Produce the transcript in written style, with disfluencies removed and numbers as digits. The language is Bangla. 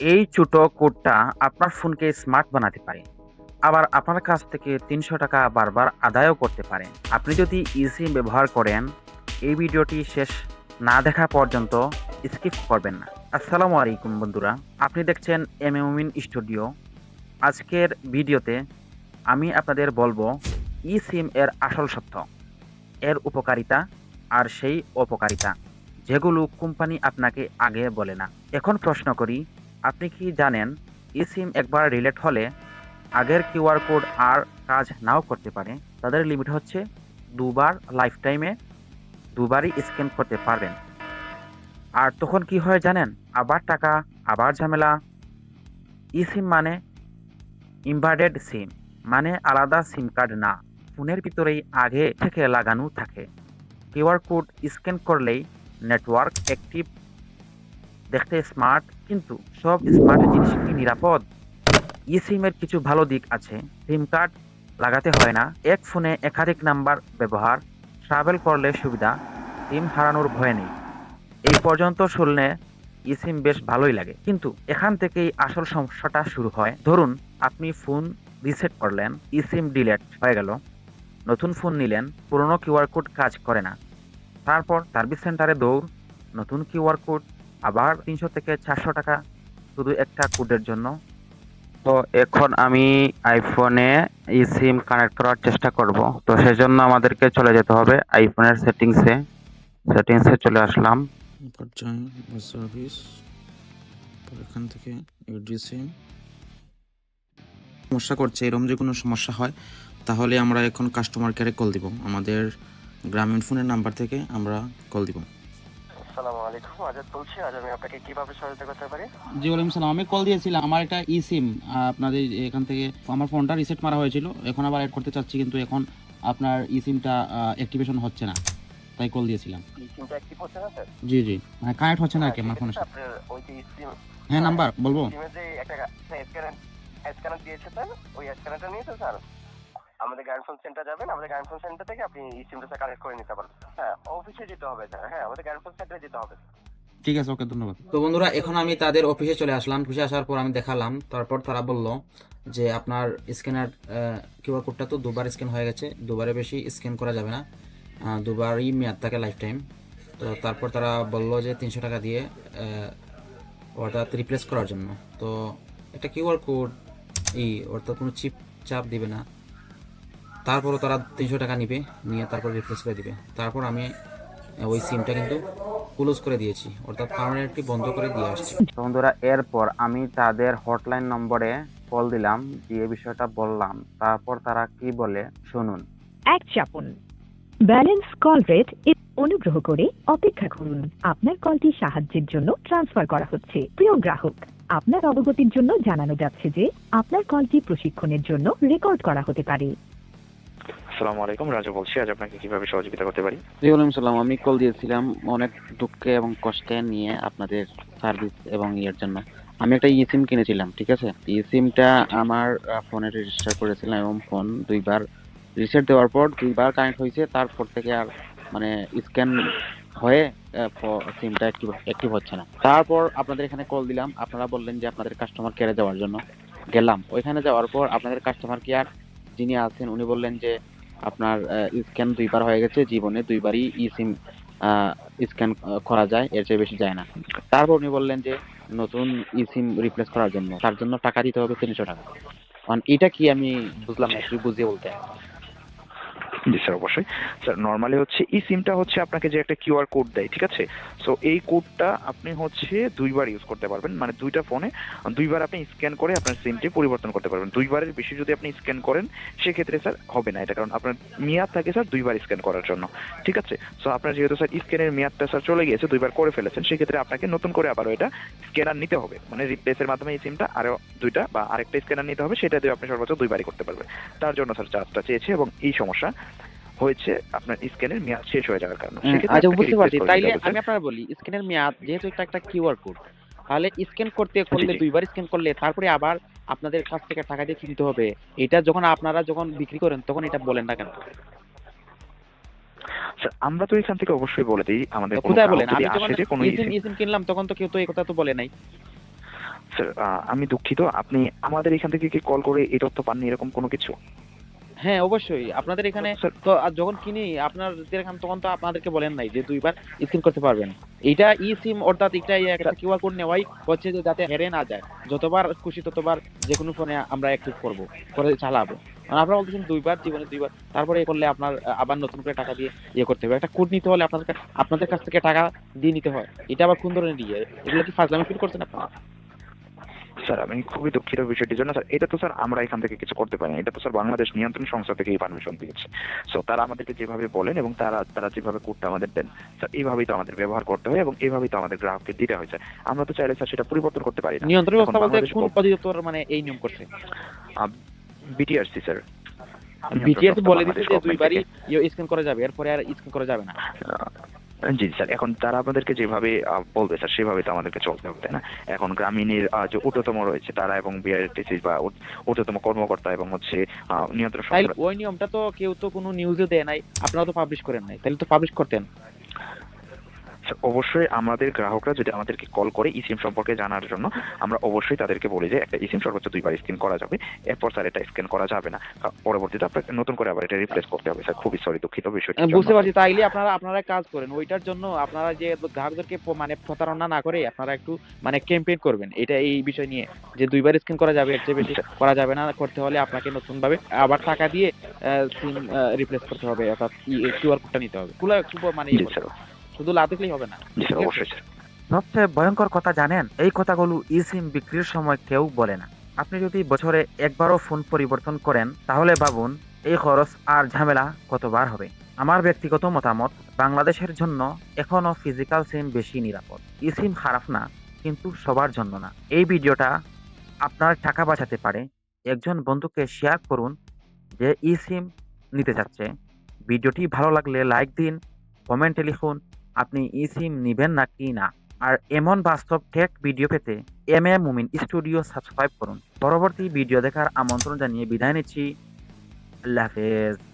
এই ছোট কোডটা আপনার ফোনকে স্মার্ট বানাতে পারে। আবার আপনার কাছ থেকে ৳৩০০ বারবার আদায়ও করতে পারে। আপনি যদি eSIM ব্যবহার করেন, এই ভিডিওটি শেষ না দেখা পর্যন্ত স্কিপ করবেন না। আসসালামু আলাইকুম বন্ধুরা। আপনি দেখছেন এম এ মুমিন স্টুডিও। আজকের ভিডিওতে আমি আপনাদের বলবো eSIM এর আসল সত্য, এর উপকারিতা আর সেই অপকারিতা, যেগুলো কোম্পানি আপনাকে আগে বলে না। এখন প্রশ্ন করি, আপনি কি জানেন eSIM একবার রিলেট হলে আগের কিউআর কোড আর কাজ নাও করতে পারে? তাদের লিমিট হচ্ছে ২ বার, লাইফ টাইমে ২ বারই স্ক্যান করতে পারবেন। আর তখন কি হয় জানেন? আবার টাকা, আবার ঝামেলা। eSIM মানে এমবেডেড সিম, মানে আলাদা সিম কার্ড না, ফোনের ভিতরেই আগে থেকে লাগানো থাকে। কিউআর কোড স্ক্যান করলেই নেটওয়ার্ক অ্যাক্টিভ, দেখতে স্মার্ট, কিন্তু সব স্মার্ট জিনিস কি নিরাপদ? eSIM এর কিছু ভালো দিক আছে। সিম কার্ড লাগাতে হয় না, এক ফোনে একাধিক নাম্বার ব্যবহার, ট্রাভেল করলে সুবিধা, সিম হারানোর ভয় নেই। এই পর্যন্ত শুনলে eSIM বেশ ভালোই লাগে, কিন্তু এখান থেকেই আসল সমস্যাটা শুরু হয়। ধরুন আপনি ফোন রিসেট করলেন, eSIM ডিলেট হয়ে গেল, নতুন ফোন নিলেন, পুরনো কিউআর কোড কাজ করে না। তারপর সার্ভিস সেন্টারে দৌড়, নতুন কিউআর কোড, আবার ৩০০ থেকে ৪০০ টাকা শুধু একটা কোডের জন্য। তো এখন আমি আইফোনে eSIM কানেক্ট করার চেষ্টা করব। তো সেজন্য আমাদেরকে চলে যেতে হবে আইফোনের সেটিংসে চলে আসলাম। পর্যায়ে বা সার্ভিস, এখান থেকে এডিসিম সমস্যা করছে। এরকম যে কোনো সমস্যা হয় তাহলে আমরা এখন কাস্টমার কেয়ারে কল দিব। আমাদের গ্রামীণ ফোনের নাম্বার থেকে আমরা কল দিব। আসসালামু আলাইকুম, আজাদ বলছি। আজ আমি আপনাকে কিভাবে সহায়তা করতে পারি? জি ওয়ালাইকুম সালাম। আমি কল দিয়েছিলাম, আমার একটা সিম আপনাদের এখান থেকে আমার ফোনটা রিসেট মারা হয়েছিল, এখন আবার অ্যাড করতে চাচ্ছি, কিন্তু এখন আপনার সিমটা অ্যাক্টিভেশন হচ্ছে না, তাই কল দিয়েছিলাম। এই সিমটা অ্যাক্টিভ হচ্ছে না স্যার? জি জি, মানে কানেক্ট হচ্ছে না আর কি আমার ফোনের সাথে। আপনার ওই যে সিম, হ্যাঁ, নাম্বার বলবো? সিমে যে একটা স্ক্যানার দিয়েছে স্যার, ওই স্ক্যানারটা নিয়ে তো স্যার আমাদের গ্রামীণ সেন্টার যাবেন। আমাদের গ্রামীণ সেন্টার থেকে আপনি এই সিমটা কানেক্ট করে নিতে পারবেন। হ্যাঁ, অফিসে যেতে হবে স্যার। হ্যাঁ, আমাদের গ্রামীণ সেন্টারে যেতে হবে। ঠিক আছে, ওকে, ধন্যবাদ। তো বন্ধুরা, এখন আমি তাদের অফিসে চলে আসলাম। অফিসে আসার পর আমি দেখালাম, তারপর তারা বলল যে আপনার স্ক্যানার কিউআর কোডটা তো দুবার স্ক্যান হয়ে গেছে, দুবারে বেশি স্ক্যান করা যাবে না, দুবারই মেয়াদ থাকে, লাইফ টাইম। তো তারপর তারা বলল যে ৩০০ টাকা দিয়ে অর্থাৎ রিপ্লেস করার জন্য। তো একটা কিউআর কোড অর্থাৎ কোনো চিপ চাপ দিবে না, তারপরও তারা ৩০০ টাকা নিবে, নিয়ে তারপর রিপ্লেস করে দিবে। তারপর আমি ওই সিমটা কিন্তু ক্লোজ করে দিয়েছি, অর্থাৎ পার্মানেন্টলি বন্ধ করে দিয়ে আসছি। তো বন্ধুরা, এরপর আমি তাদের হটলাইন নম্বরে কল দিলাম, দিয়ে বিষয়টা বললাম। তারপর তারা কি বলে শুনুন। এক চাপুন। ব্যালেন্স কল রেট অনুগ্রহ করে অপেক্ষা করুন। আপনার কলটি সাহায্যের জন্য ট্রান্সফার করা হচ্ছে। প্রিয় গ্রাহক, আপনার অবগতির জন্য জানানো যাচ্ছে যে আপনার কলটি প্রশিক্ষণের জন্য রেকর্ড করা হতে পারে। আসসালামু আলাইকুম, রাজু বলছি। আজ আপনাকে কিভাবে সহযোগিতা করতে পারি? জি ওয়ালাইকুম সালাম। আমি কল দিয়েছিলাম অনেক দুঃখে এবং কষ্টে নিয়ে আপনাদের সার্ভিস এবং ইয়ের জন্য। আমি একটা সিম কিনেছিলাম, ঠিক আছে? সিমটা আমার ফোনে রেজিস্টার করেছিলাম এবং ফোন দুইবার রিসেট দেওয়ার পর দুইবার কানেক্ট হয়েছে, তারপর থেকে আর মানে স্ক্যান হয়ে সিমটা অ্যাক্টিভ হচ্ছে না। তারপর আপনাদের এখানে কল দিলাম, আপনারা বললেন যে আপনাদের কাস্টমার কেয়ারে যাওয়ার জন্য। গেলাম, ওইখানে যাওয়ার পর আপনাদের কাস্টমার কেয়ার যিনি আছেন উনি বললেন যে আপনার স্ক্যান দুইবার হয়ে গেছে, জীবনে দুইবারই সিম স্ক্যান করা যায়, এর চেয়ে বেশি যায় না। তারপর উনি বললেন যে নতুন সিম রিপ্লেস করার জন্য তার জন্য টাকা দিতে হবে ৩০০ টাকা। এটা কি আমি বুঝলাম না, একটু বুঝিয়ে বলতে। জি স্যার, অবশ্যই স্যার। নর্মালি হচ্ছে এই সিমটা হচ্ছে আপনাকে যে একটা কিউআর কোড দেয়, ঠিক আছে? সো এই কোডটা আপনি হচ্ছে দুইবার ইউজ করতে পারবেন, মানে দুইটা ফোনে দুইবার আপনি স্ক্যান করে আপনার সিমটি পরিবর্তন করতে পারবেন। দুইবারের বেশি যদি আপনি স্ক্যান করেন সেক্ষেত্রে স্যার হবে না এটা, কারণ আপনার মেয়াদ থাকে স্যার দুইবার স্ক্যান করার জন্য, ঠিক আছে? সো আপনার যেহেতু স্যার স্ক্যানের মেয়াদটা স্যার চলে গিয়েছে, দুইবার করে ফেলেছেন, সেক্ষেত্রে আপনাকে নতুন করে আবারও এটা স্ক্যানার নিতে হবে, মানে রিপ্লেসের মাধ্যমে এই সিমটা আরও দুইটা বা আরেকটা স্ক্যানার নিতে হবে, সেটা দিয়ে আপনি সর্বোচ্চ দুইবারই করতে পারবেন। তার জন্য স্যার চার্জটা চেয়েছে এবং এই সমস্যা হয়েছে আপনার স্ক্যানের মেয়াদ শেষ হয়ে যাওয়ার কারণে। আচ্ছা, বুঝতে পারছি। তাইলে আমি আপনারা বলি, স্ক্যানের মেয়াদ যেহেতু একটা একটা কিউআর কোড, তাহলে স্ক্যান করলে দুইবার স্ক্যান করলে তারপরে আবার আপনাদের কাছ থেকে টাকা দিয়ে কিনতে হবে। এটা যখন আপনারা যখন বিক্রি করেন তখন এটা বলেন না কেন? স্যার আমরা তো এখান থেকে অবশ্যই বলে দিই, আমাদের কোনো কোথায় গ্রাহক বলেন? যদি আমি যখন আসে যে কোনো ইসিম কিনলাম তখন তো কেউ তো এই কথা তো বলে নাই। স্যার আমি দুঃখিত, আপনি আমাদের এখান থেকে কি কল করে এই তথ্য পাননি এরকম কোনো কিছু? হ্যাঁ অবশ্যই আপনাদের এখানে স্যার তো যখন কিনি আপনাদের এখানে তখন তো আপনাদেরকে বলেন নাই যে 2 বার স্ক্যান করতে পারবেন। এইটা ই সিম অর্থাৎ এটা একটা কিউআর কোড নেওয়াই হচ্ছে যে যাতে হেরে না যায়, যতবার খুশি ততবার যে কোনো ফোনে আমরা অ্যাক্টিভ করে চালাবো। আর আপনারা বলতেছেন 2 বার, জীবনে 2 বার, তারপরে এ করলে আপনার আবার নতুন করে টাকা দিয়ে করতে হবে। একটা কোড নিতে হলে আপনাদের কাছ থেকে টাকা দিয়ে নিতে হয়, এটা আবার কোন ধরনের ইয়ে? এগুলো কি ফাজলামি ফিল করছেন আপনারা? স্যার আমি খুবই দুঃখিত বিষয়টির জন্য। স্যার এটা তো স্যার আমরা এখান থেকে কিছু করতে পারি না, এটা তো স্যার বাংলাদেশ নিয়ন্ত্রণ সংস্থা থেকে এই পারমিশন দিয়েছে। সো তারা আমাদেরকে যেভাবে বলেন এবং তারা যেভাবে কোডটা আমাদের দেন, স্যার এইভাবেই তো আমাদের ব্যবহার করতে হয় এবং এইভাবেই তো আমাদের গ্রাহককে দিতে হয় স্যার। আমরা তো চাইলে স্যার সেটা পরিবর্তন করতে পারি না। নিয়ন্ত্রণ এখন ব্যবস্থা বলতে বাংলাদেশ কোন অধিদপ্তর মানে এই নিয়ম করছে? BTRC sir. বিটিএস বলে দিচ্ছে যে বাংলাদেশ 2 বারই গভর্নমেন্ট স্ক্যান করা যাবে, এরপরে আর স্ক্যান করা যাবে না। জি স্যার, এখন তারা আমাদেরকে যেভাবে বলবে স্যার সেভাবে তো আমাদেরকে চলতে হবে, তাই না? এখন গ্রামীণের যে ঊর্ধ্বতম রয়েছে তারা এবং বিআরটিসি বা ঊর্ধ্বতম কর্মকর্তা এবং হচ্ছে নিয়ন্ত্রণ তাই সংস্থা। ওই নিয়মটা তো কেউ তো কোনো নিউজে দেয় নাই, আপনারা তো পাবলিশ করেন নাই, তাহলে তো পাবলিশ করতেন। স্যার অবশ্যই আমাদের গ্রাহকরা যদি আমাদেরকে কল করে ইসিম সম্পর্কে জানার জন্য, আমরা অবশ্যই তাদেরকে বলি যে একটা ইসিম সর্বোচ্চ 2 বার স্ক্যান করা যাবে, এরপর স্যার এটা স্ক্যান করা যাবে না, পরবর্তীতে আপনাকে নতুন করে আবার এটা রিপ্লেস করতে হবে। স্যার খুবই সরি, দুঃখিত বিষয়টি। আমি বুঝতে পারছি, তাইলে আপনারা কাজ করেন ওইটার জন্য, আপনারা যে গ্রাহকদেরকে মানে প্রতারণা না করে আপনারা একটু মানে ক্যাম্পেইন করবেন এটা এই বিষয় নিয়ে যে 2 বার স্ক্যান করা যাবে, এর চেয়ে বেশি করা যাবে না। করতে হলে আপনাকে নতুন ভাবে আবার টাকা দিয়ে সিম রিপ্লেস করতে হবে, অর্থাৎ কিউআর কোডটা নিতে হবে। পুরো একটু মানে জি স্যার। শুধু লাভ দেখলেই হবে না। জি স্যার, অবশ্যই স্যার। সবচেয়ে ভয়ঙ্কর কথা জানেন, এই কথাগুলো সিম বিক্রির সময় কেউ বলে না। আপনি যদি বছরে একবারও ফোন পরিবর্তন করেন তাহলে ভাবুন এই খরচ আর ঝামেলা কতবার হবে। আমার ব্যক্তিগত মতামত, বাংলাদেশের জন্য এখনো ফিজিক্যাল সিম বেশি নিরাপদ। সিম খারাপ না, কিন্তু সবার জন্য না। এই ভিডিওটা আপনার টাকা বাঁচাতে পারে। একজন বন্ধুকে শেয়ার করুন যে সিম নিতে চাচ্ছে। ভিডিওটি ভালো লাগলে লাইক দিন, কমেন্টে লিখুন আপনি সিম নিবেন নাকি না। আর এমন বাস্তব টেক ভিডিও পেতে মুমিন স্টুডিও সাবস্ক্রাইব করুন। পরবর্তী ভিডিও দেখার আমন্ত্রণ জানিয়ে বিদায় নিচ্ছি। আল্লাহ হাফেজ।